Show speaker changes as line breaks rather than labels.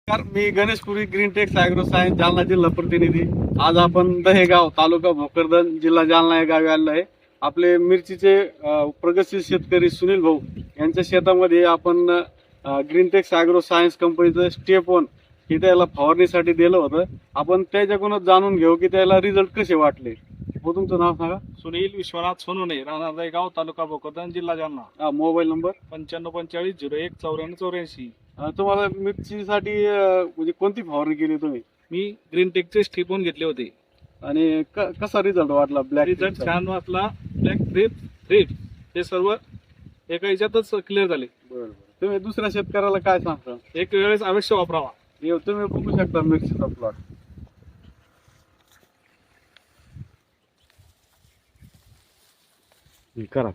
मी Ganeshpuri Greentex agro science Jalna जिल्हा प्रतिनिधी. आज आपण दहेगाव तालुका भोकरदन जिल्हा जालना या गावी आलेलो आहे. आपले मिरचीचे प्रगतशील शेतकरी सुनील भाऊ यांच्या शेतामध्ये आपण ग्रीनटेक्स ॲग्रो सायन्स कंपनीचं स्टेप 1 हे त्याला फवारणीसाठी दिलं होतं. आपण त्याच्याकडूनच जाणून घेऊ की त्याला रिझल्ट कसे वाटले. हो, तुमचं नाव सांगा.
सुनील विश्वनाथ सोनवणे, राहणार दहेगाव, तालुका भोकरदन, जिल्हा जालना.
Mobile number
9545019484.
तुम्हाला मिरचीसाठी म्हणजे कोणती फवारणी केली तुम्ही
मी ग्रीन टेकचे स्टिपन घेतले होते.
आणि कसा रिझल्ट वाटला? ब्लॅक
रिझल्ट छान वाटला. ब्लॅक थ्रिप्स हे सर्व एका ह्याच्यातच क्लिअर झाले.
बरं. तुम्ही दुसऱ्या शेतकऱ्याला काय सांगता?
एक वेळेस अवश्य वापरावा.
तुम्ही बघू शकता मिरचीचा प्लॉट. करा.